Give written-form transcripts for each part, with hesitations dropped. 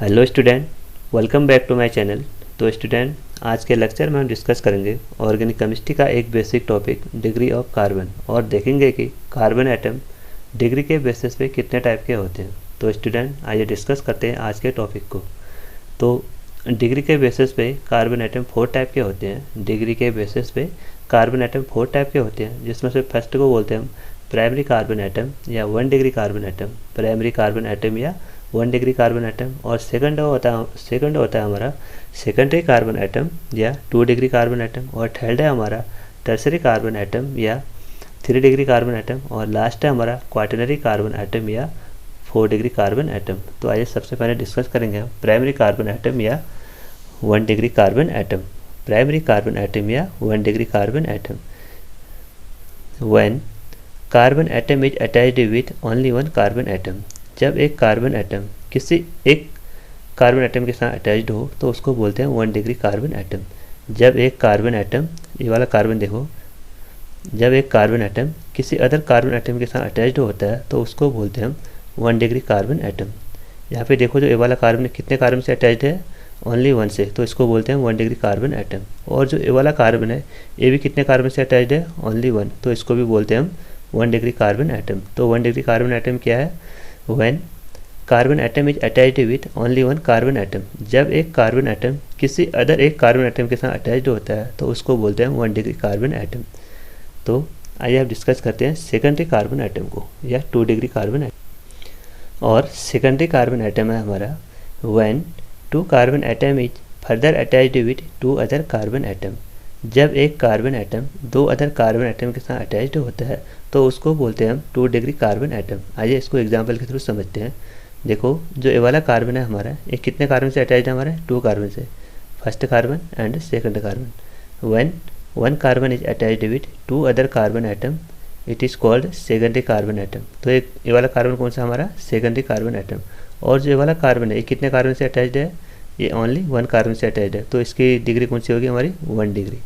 Hello student, welcome back to my channel. तो student, आज के लेक्चर में हम डिस्कस करेंगे ऑर्गेनिक केमिस्ट्री का एक basic topic degree of carbon, और देखेंगे कि कार्बन एटम डिग्री के बेसिस पे कितने टाइप के होते हैं। तो स्टूडेंट, आइए डिस्कस करते हैं आज के टॉपिक को। तो डिग्री के बेसिस पे कार्बन एटम 4 टाइप के होते हैं। डिग्री के बेसिस पे कार्बन एटम 4 टाइप के होते हैं, जिसमें से फर्स्ट को बोलते हैं हम प्राइमरी कार्बन एटम या 1 degree carbon atom, primary carbon atom या 1 डिग्री कार्बन एटम। और सेकंड होता है हमारा सेकेंडरी कार्बन एटम या 2 डिग्री कार्बन एटम। और थर्ड है हमारा टर्सरी कार्बन एटम या 3 डिग्री कार्बन एटम। और लास्ट है हमारा क्वाटरनरी कार्बन एटम या 4 डिग्री कार्बन एटम। तो आइए सबसे पहले डिस्कस करेंगे हम प्राइमरी कार्बन एटम या 1 degree carbon atom. Primary carbon atom या 1 degree carbon atom. When carbon atom is attached with only 1 carbon atom, जब एक कार्बन एटम किसी एक कार्बन एटम के साथ अटैच्ड हो तो उसको बोलते हैं 1 डिग्री कार्बन एटम। जब एक कार्बन एटम, ये वाला कार्बन देखो, जब एक कार्बन एटम किसी अदर कार्बन एटम के साथ अटैच्ड होता है तो उसको बोलते हैं हम 1 डिग्री कार्बन एटम। यहाँ पे देखो, जो ये वाला कार्बन कितने कार्बन से अटैच्ड है, ओनली 1 से, तो इसको बोलते हैं 1 डिग्री कार्बन एटम। और जो ये वाला कार्बन है, ये भी कितने कार्बन से अटैच्ड है, ओनली 1, तो इसको भी बोलते हैं हम 1 डिग्री कार्बन एटम। तो 1 डिग्री कार्बन एटम क्या है? When carbon atom is attached with only 1 carbon atom, जब एक कार्बन एटम किसी अदर एक कार्बन एटम के साथ अटैच्ड होता है तो उसको बोलते हैं 1 डिग्री कार्बन एटम। तो आइए अब डिस्कस करते हैं सेकेंडरी कार्बन एटम को या 2 डिग्री कार्बन एटम। और सेकेंडरी कार्बन एटम है हमारा when 2 carbon atom is further attached with 2 other carbon atom, जब एक carbon atom 2 other carbon atom के साथ अटैच्ड होता है तो उसको बोलते हैं हम 2 डिग्री कार्बन एटम। आइए इसको एग्जाम्पल के थ्रू समझते हैं। देखो, जो ये वाला कार्बन है हमारा, ये कितने कार्बन से अटैच्ड है हमारे? 2 कार्बन से, first carbon and second carbon. When 1 carbon is attached with 2 other carbon atom, it is called secondary carbon atom. तो ये वाला कार्बन कौन सा हमारा? Secondary carbon atom. और जो ये वाला कार्बन है, ये कितने कार्बन से अटैच्ड है? ये ओनली 1 कार्बन से अटैच्ड है, तो इसकी डिग्री कौन सी होगी हमारी? 1 डिग्री।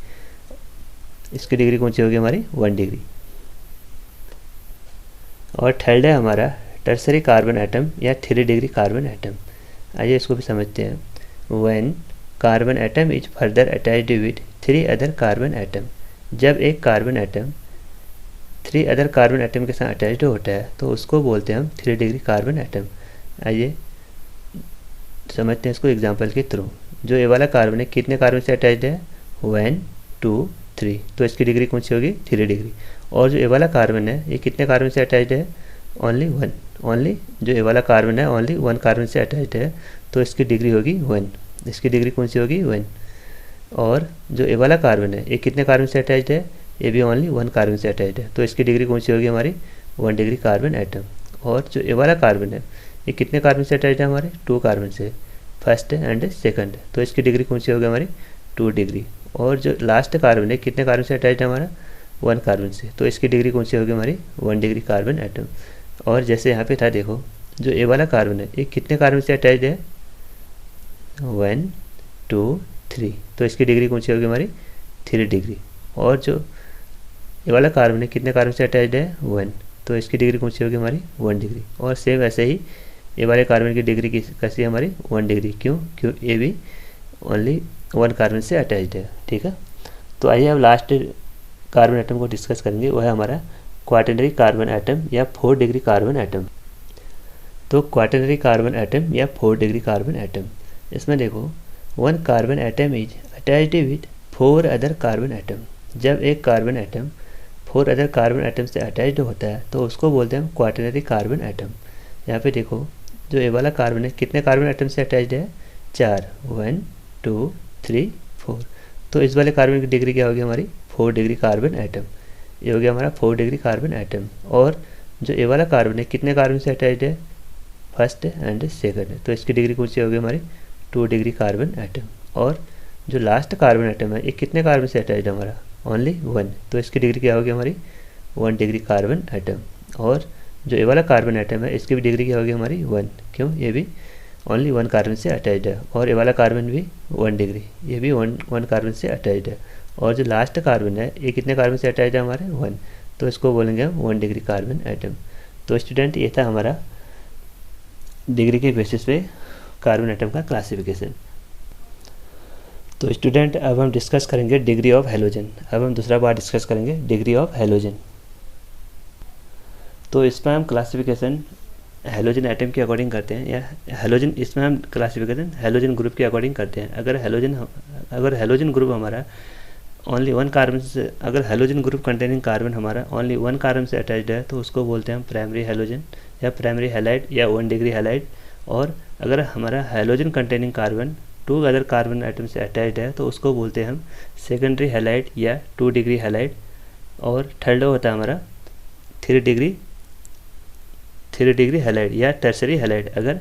इसकी डिग्री कौन सी होगी हमारी? 1 डिग्री। और थर्ड है हमारा टर्सरी कार्बन एटम या 3 डिग्री कार्बन एटम। आइए इसको भी समझते हैं। When carbon atom is further attached with 3 other carbon atom, जब एक carbon atom 3 other carbon atom के साथ अटैच्ड होता है तो उसको बोलते हैं हम 3 डिग्री कार्बन एटम। आइए समझते हैं इसको एग्जाम्पल के थ्रू। जो ये वाला कार्बन है, कितने कार्बन से अटैच्ड है? 1 2 3, तो इसकी डिग्री कौन सी होगी? 3 डिग्री। और जो ये वाला कार्बन है, ये कितने कार्बन से अटैच्ड है? ओनली 1। ओनली जो ये वाला कार्बन है, ओनली 1 कार्बन से अटैच्ड है, तो इसकी डिग्री होगी 1। इसकी डिग्री कौन सी होगी? 1। और जो ये वाला कार्बन है, ये कितने कार्बन से अटैच्ड है? ये भी ओनली 1 कार्बन से अटैच्ड है, तो इसकी डिग्री कौन सी होगी हमारी? 1 डिग्री कार्बन एटम। और जो ये वाला कार्बन है, ये कितने कार्बन से अटैच्ड है हमारे? 2 कार्बन से, फर्स्ट एंड सेकंड, तो इसकी डिग्री कौन सी होगी हमारी? 2 डिग्री। और जो लास्ट कार्बन है, कितने कार्बन से अटैच्ड है हमारा? 1 कार्बन से, तो इसकी डिग्री कौन सी होगी हमारी? 1 डिग्री कार्बन एटम। और जैसे यहाँ पे था, देखो, जो ये वाला कार्बन है, ये कितने कार्बन से अटैच्ड है? 1 2 3, तो इसकी डिग्री कौन सी होगी हमारी? 3 डिग्री। और जो ये वाला कार्बन है, कितने कार्बन से अटैच्ड है? 1, तो इसकी डिग्री कौन सी होगी हमारी? 1 डिग्री। और सेम ऐसे ही ये वाले कार्बन की डिग्री कैसी है हमारी? 1 डिग्री। क्यों? ये भी ओनली 1 कार्बन से अटैच्ड है। ठीक है। तो आइए अब लास्ट कार्बन एटम को डिस्कस करेंगे, वो है हमारा क्वाटरनरी कार्बन एटम या 4 डिग्री कार्बन एटम। तो क्वाटरनरी कार्बन एटम या 4 डिग्री कार्बन एटम, इसमें देखो, 1 carbon atom is attached with 4 other carbon atom, जब एक carbon atom 4 other carbon atom से अटैच्ड होता है तो उसको बोलते हैं क्वाटरनरी कार्बन एटम। यहाँ पे देखो, जो ये वाला कार्बन है, कितने कार्बन एटम से अटैच्ड है? 4, 1 2 3 4, तो इस वाले कार्बन की डिग्री क्या होगी हमारी? 4 डिग्री कार्बन एटम। ये हो गया हमारा 4 डिग्री कार्बन एटम। और जो ये वाला कार्बन है, कितने कार्बन से अटैच्ड है? फर्स्ट एंड सेकंड, तो इसकी डिग्री कौन सी होगी हमारी? 2 डिग्री कार्बन एटम। और जो लास्ट कार्बन एटम है, ये कितने कार्बन से अटैच्ड है हमारा? ओनली 1, तो इसकी डिग्री क्या होगी हमारी? 1 डिग्री कार्बन एटम। और जो ये वाला कार्बन एटम है, इसकी भी डिग्री क्या होगी हमारी? 1। क्यों? ये भी ओनली 1 कार्बन से अटैच्ड है। और ये वाला कार्बन भी 1 डिग्री, ये भी 1 कार्बन से अटैच्ड है। और जो लास्ट कार्बन है, ये कितने कार्बन से अटैच्ड है हमारे? 1, तो इसको बोलेंगे हम 1 डिग्री कार्बन एटम। तो स्टूडेंट, ये था हमारा डिग्री के बेसिस पे कार्बन एटम का क्लासिफिकेशन। तो स्टूडेंट अब हम डिस्कस करेंगे डिग्री ऑफ हैलोजन। अब हम दूसरा बार डिस्कस करेंगे डिग्री ऑफ हैलोजन। तो इसमें हम क्लासिफिकेशन हैलोजन एटम के अकॉर्डिंग करते हैं, या हैलोजन, इसमें हम क्लासिफिकेशन हैलोजन ग्रुप के अकॉर्डिंग करते हैं। अगर हैलोजन ग्रुप हमारा ओनली वन कार्बन से, अगर हैलोजन ग्रुप कंटेनिंग कार्बन हमारा ओनली वन कार्बन से अटैच्ड है तो उसको बोलते हैं हम प्राइमरी हैलोजन या प्राइमरी हैलाइड या 1 डिग्री हैलाइड। और अगर हमारा halogen containing carbon 2 other carbon atom से अटैच्ड है तो उसको बोलते हैं हम सेकेंडरी हैलाइड या 2 डिग्री हैलाइड। और थर्ड होता है हमारा 3 डिग्री हैलाइड या टर्सरी हैलाइड। अगर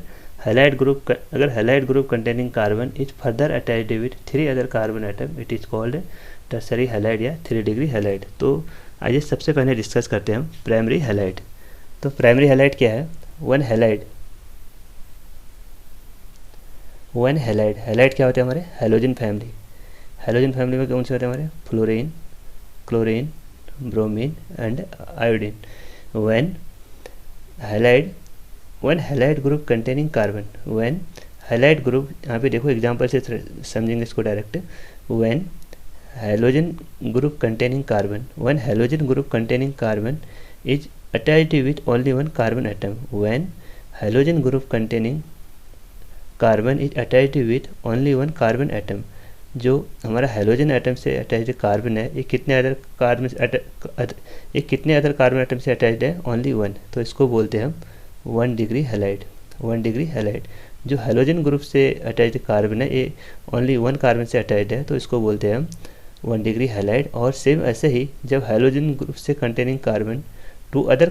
halide group containing carbon is further attached with 3 other carbon atom, it is called tertiary halide या 3 डिग्री हैलाइड। तो आइए सबसे पहले डिस्कस करते हैं हम प्राइमरी हैलाइड। तो प्राइमरी हैलाइड क्या है? वन हैलाइड क्या होते हैं हमारे? हैलोजन फैमिली में कौन से होते हैं हमारे? Fluorine, chlorine, bromine and iodine. One halide group containing carbon, one halide group, यहाँ पे देखो एग्जांपल से समझेंगे इसको direct. One halogen group containing carbon is attached with only one carbon atom. One halogen group containing carbon is attached with only one carbon atom. जो हमारा halogen atom से attached carbon है, ये कितने अदर कार्बन एटम से attached है? Only one. तो इसको बोलते हैं हम 1 डिग्री हैलाइड। जो हैलोजन ग्रुप से अटैच्ड कार्बन है, ये ओनली वन कार्बन से अटैच्ड है तो इसको बोलते हैं हम 1 डिग्री हैलाइड। और सेम ऐसे ही जब हैलोजन ग्रुप से कंटेनिंग कार्बन 2 अदर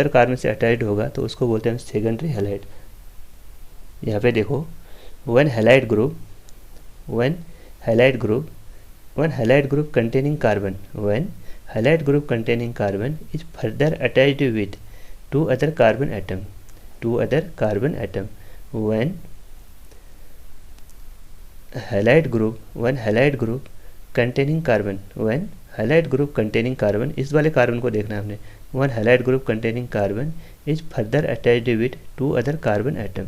कार्बन से अटैच्ड होगा तो उसको बोलते हैं सेकेंडरी हैलाइड। यहाँ पे देखो, one halide group containing carbon is further attached with 2 other carbon atom. One halide group containing carbon, इस वाले कार्बन को देखना है हमने। One halide group containing carbon is further attached with 2 other carbon atom.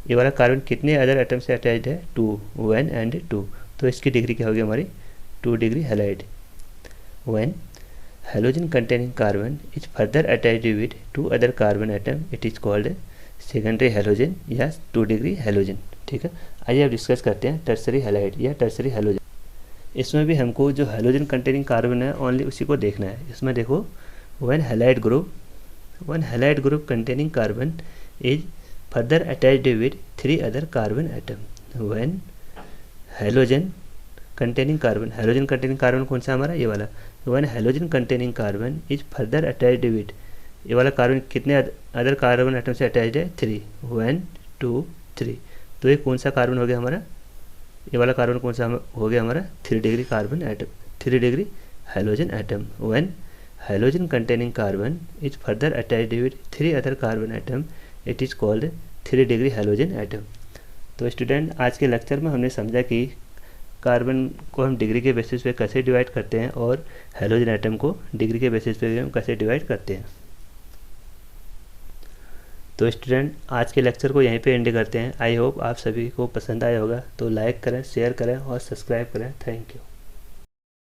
ये वाला कार्बन कितने other atom से अटैच्ड है? 2, 1 एंड 2। तो इसकी डिग्री क्या होगी हमारी? 2 degree halide. One halogen containing carbon is further attached with 2 other carbon atom, it is called secondary halogen या 2 डिग्री हैलोजन। ठीक है, आइए अब डिस्कस करते हैं टर्सरी हैलाइड या टर्सरी हैलोजन। इसमें भी हमको जो हैलोजन कंटेनिंग कार्बन है ओनली उसी को देखना है। इसमें देखो, one halide group containing carbon is further attached with 3 other carbon atom. One halogen containing carbon कौन सा हमारा? ये वाला। One halogen containing carbon is further attached with, ये वाला कार्बन कितने अदर कार्बन एटम से अटैच्ड है? 3, 1, 2, 3। तो ये कौन सा कार्बन हो गया हमारा? ये वाला कार्बन कौन सा हो गया हमारा? 3 degree carbon atom, 3 degree halogen atom. One halogen containing carbon is further attached with 3 other carbon atom, it is called 3 degree halogen atom. तो स्टूडेंट, आज के लेक्चर में हमने समझा कि कार्बन को हम डिग्री के बेसिस पे कैसे डिवाइड करते हैं और हैलोजन एटम को डिग्री के बेसिस पे हम कैसे डिवाइड करते हैं। तो स्टूडेंट, आज के लेक्चर को यहीं पे एंड करते हैं। आई होप आप सभी को पसंद आया होगा। तो लाइक करें, शेयर करें और सब्सक्राइब करें। Thank you.